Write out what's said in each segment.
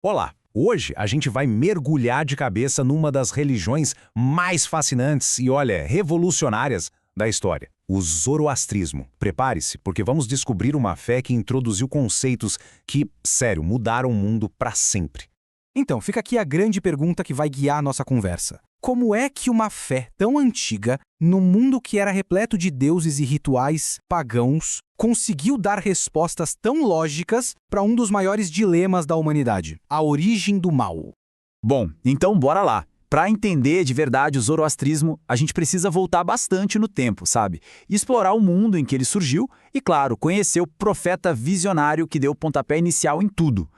Olá! Hoje a gente vai mergulhar de cabeça numa das religiões mais fascinantes e, olha, revolucionárias da história, o zoroastrismo. Prepare-se, porque vamos descobrir uma fé que introduziu conceitos que, sério, mudaram o mundo para sempre. Então, fica aqui a grande pergunta que vai guiar a nossa conversa. Como é que uma fé tão antiga, num mundo que era repleto de deuses e rituais pagãos, conseguiu dar respostas tão lógicas para um dos maiores dilemas da humanidade, a origem do mal? Bom, então bora lá. Para entender de verdade o zoroastrismo, a gente precisa voltar bastante no tempo, sabe? Explorar o mundo em que ele surgiu e, claro, conhecer o profeta visionário que deu o pontapé inicial em tudo.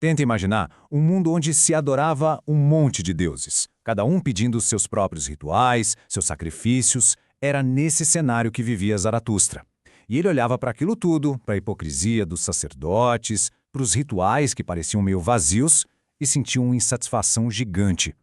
Tenta imaginar um mundo onde se adorava um monte de deuses, cada um pedindo seus próprios rituais, seus sacrifícios. Era nesse cenário que vivia Zaratustra. E ele olhava para aquilo tudo, para a hipocrisia dos sacerdotes, para os rituais que pareciam meio vazios, e sentia uma insatisfação gigante.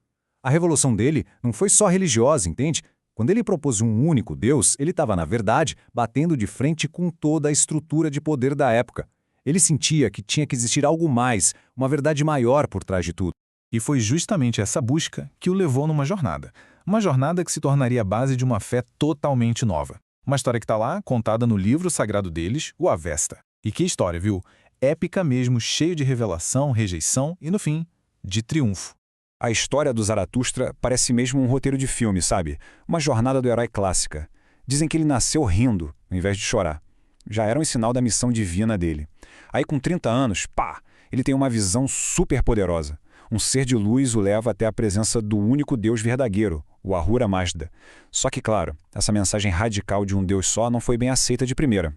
A revolução dele não foi só religiosa, entende? Quando ele propôs um único Deus, ele estava, na verdade, batendo de frente com toda a estrutura de poder da época. Ele sentia que tinha que existir algo mais, uma verdade maior por trás de tudo. E foi justamente essa busca que o levou numa jornada. Uma jornada que se tornaria a base de uma fé totalmente nova. Uma história que está lá, contada no livro sagrado deles, o Avesta. E que história, viu? Épica mesmo, cheio de revelação, rejeição e, no fim, de triunfo. A história do Zaratustra parece mesmo um roteiro de filme, sabe? Uma jornada do herói clássica. Dizem que ele nasceu rindo, ao invés de chorar. Já era um sinal da missão divina dele. Aí, com 30 anos, pá, ele tem uma visão super poderosa. Um ser de luz o leva até a presença do único Deus verdadeiro, o Ahura Mazda. Só que, claro, essa mensagem radical de um Deus só não foi bem aceita de primeira.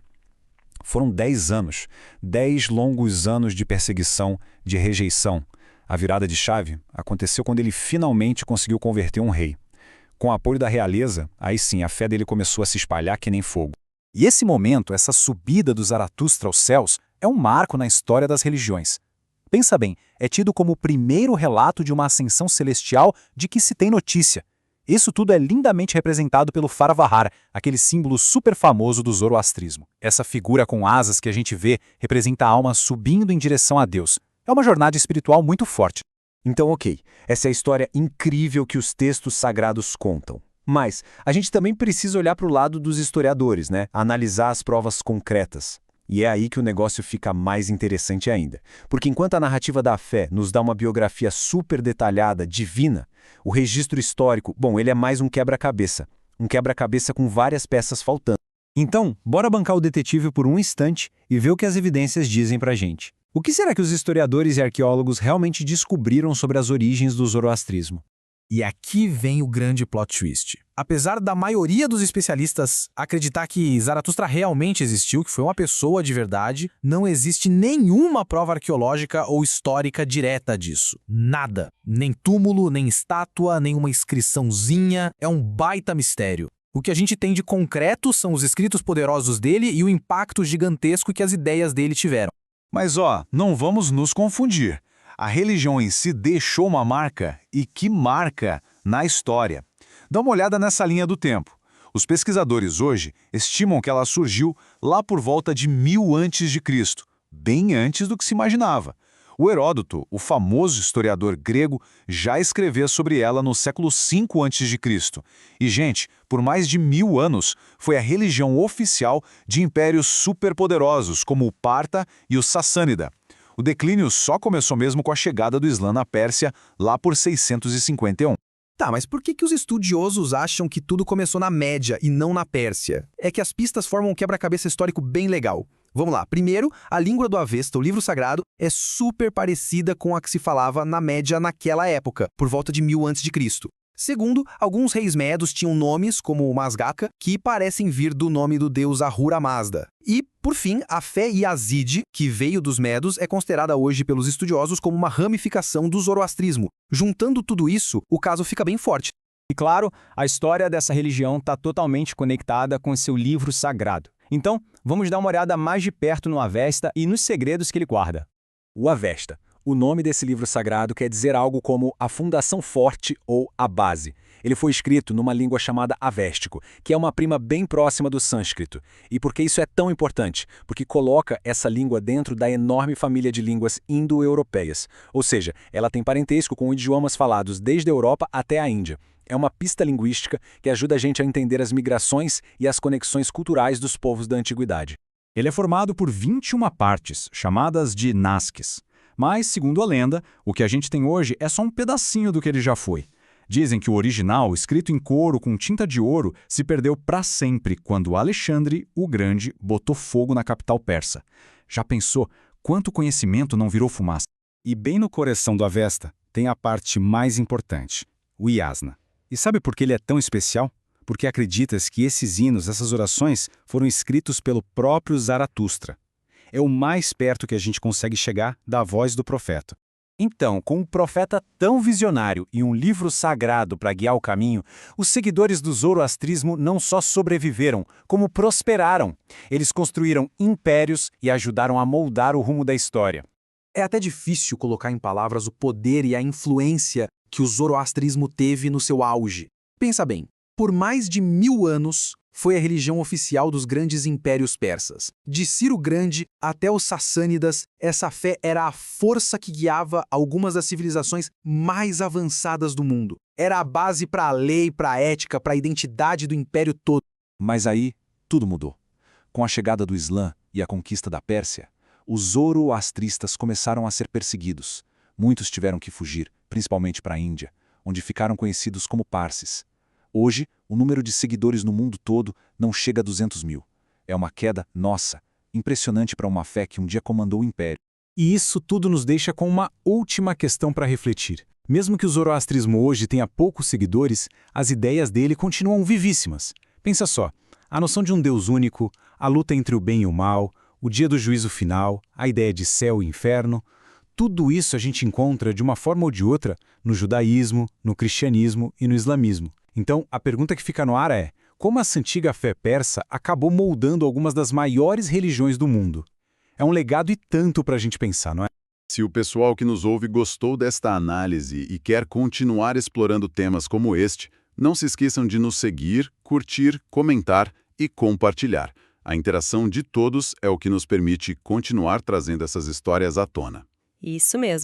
Foram 10 anos, 10 longos anos de perseguição, de rejeição. A virada de chave aconteceu quando ele finalmente conseguiu converter um rei. Com o apoio da realeza, aí sim a fé dele começou a se espalhar que nem fogo. E esse momento, essa subida do Zaratustra aos céus, é um marco na história das religiões. Pensa bem, é tido como o primeiro relato de uma ascensão celestial de que se tem notícia. Isso tudo é lindamente representado pelo Faravahar, aquele símbolo super famoso do zoroastrismo. Essa figura com asas que a gente vê representa a alma subindo em direção a Deus. É uma jornada espiritual muito forte. Então, ok, essa é a história incrível que os textos sagrados contam. Mas a gente também precisa olhar para o lado dos historiadores, né? Analisar as provas concretas. E é aí que o negócio fica mais interessante ainda. Porque enquanto a narrativa da fé nos dá uma biografia super detalhada, divina, o registro histórico, bom, ele é mais um quebra-cabeça. Um quebra-cabeça com várias peças faltando. Então, bora bancar o detetive por um instante e ver o que as evidências dizem pra gente. O que será que os historiadores e arqueólogos realmente descobriram sobre as origens do zoroastrismo? E aqui vem o grande plot twist. Apesar da maioria dos especialistas acreditar que Zaratustra realmente existiu, que foi uma pessoa de verdade, não existe nenhuma prova arqueológica ou histórica direta disso. Nada. Nem túmulo, nem estátua, nenhuma inscriçãozinha. É um baita mistério. O que a gente tem de concreto são os escritos poderosos dele e o impacto gigantesco que as ideias dele tiveram. Mas não vamos nos confundir. A religião em si deixou uma marca, e que marca, na história. Dá uma olhada nessa linha do tempo. Os pesquisadores hoje estimam que ela surgiu lá por volta de 1000 a.C., bem antes do que se imaginava. O Heródoto, o famoso historiador grego, já escreveu sobre ela no século V a.C. E, gente, por mais de 1000 anos, foi a religião oficial de impérios superpoderosos, como o Parta e o Sassânida. O declínio só começou mesmo com a chegada do Islã na Pérsia, lá por 651. Tá, mas por que os estudiosos acham que tudo começou na Média e não na Pérsia? É que as pistas formam um quebra-cabeça histórico bem legal. Vamos lá. Primeiro, a língua do Avesta, o livro sagrado, é super parecida com a que se falava na Média naquela época, por volta de 1000 a.C. Segundo, alguns reis medos tinham nomes, como o Mazgaka, que parecem vir do nome do deus Ahura Mazda. E, por fim, a fé Yazidi, que veio dos medos, é considerada hoje pelos estudiosos como uma ramificação do zoroastrismo. Juntando tudo isso, o caso fica bem forte. E claro, a história dessa religião está totalmente conectada com seu livro sagrado. Então, vamos dar uma olhada mais de perto no Avesta e nos segredos que ele guarda. O Avesta, O nome desse livro sagrado quer dizer algo como a fundação forte ou a base. Ele foi escrito numa língua chamada Avéstico, que é uma prima bem próxima do sânscrito. E por que isso é tão importante? Porque coloca essa língua dentro da enorme família de línguas indo-europeias. Ou seja, ela tem parentesco com idiomas falados desde a Europa até a Índia. É uma pista linguística que ajuda a gente a entender as migrações e as conexões culturais dos povos da antiguidade. Ele é formado por 21 partes, chamadas de nasques. Mas, segundo a lenda, o que a gente tem hoje é só um pedacinho do que ele já foi. Dizem que o original, escrito em couro com tinta de ouro, se perdeu para sempre quando Alexandre, o Grande, botou fogo na capital persa. Já pensou quanto conhecimento não virou fumaça? E bem no coração do Avesta tem a parte mais importante, o Yasna. E sabe por que ele é tão especial? Porque acreditas que esses hinos, essas orações, foram escritos pelo próprio Zaratustra. É o mais perto que a gente consegue chegar da voz do profeta. Então, com um profeta tão visionário e um livro sagrado para guiar o caminho, os seguidores do zoroastrismo não só sobreviveram, como prosperaram. Eles construíram impérios e ajudaram a moldar o rumo da história. É até difícil colocar em palavras o poder e a influência que o zoroastrismo teve no seu auge. Pensa bem, por mais de 1000 anos, foi a religião oficial dos grandes impérios persas. De Ciro Grande até os Sassânidas, essa fé era a força que guiava algumas das civilizações mais avançadas do mundo. Era a base para a lei, para a ética, para a identidade do império todo. Mas aí, tudo mudou. Com a chegada do Islã e a conquista da Pérsia, os zoroastristas começaram a ser perseguidos. Muitos tiveram que fugir, principalmente para a Índia, onde ficaram conhecidos como Parsis. Hoje, o número de seguidores no mundo todo não chega a 200 mil. É uma queda, nossa, impressionante para uma fé que um dia comandou o império. E isso tudo nos deixa com uma última questão para refletir. Mesmo que o zoroastrismo hoje tenha poucos seguidores, as ideias dele continuam vivíssimas. Pensa só, a noção de um Deus único, a luta entre o bem e o mal, o dia do juízo final, a ideia de céu e inferno, tudo isso a gente encontra de uma forma ou de outra no judaísmo, no cristianismo e no islamismo. Então, a pergunta que fica no ar é: como essa antiga fé persa acabou moldando algumas das maiores religiões do mundo? É um legado e tanto para a gente pensar, não é? Se o pessoal que nos ouve gostou desta análise e quer continuar explorando temas como este, não se esqueçam de nos seguir, curtir, comentar e compartilhar. A interação de todos é o que nos permite continuar trazendo essas histórias à tona. Isso mesmo.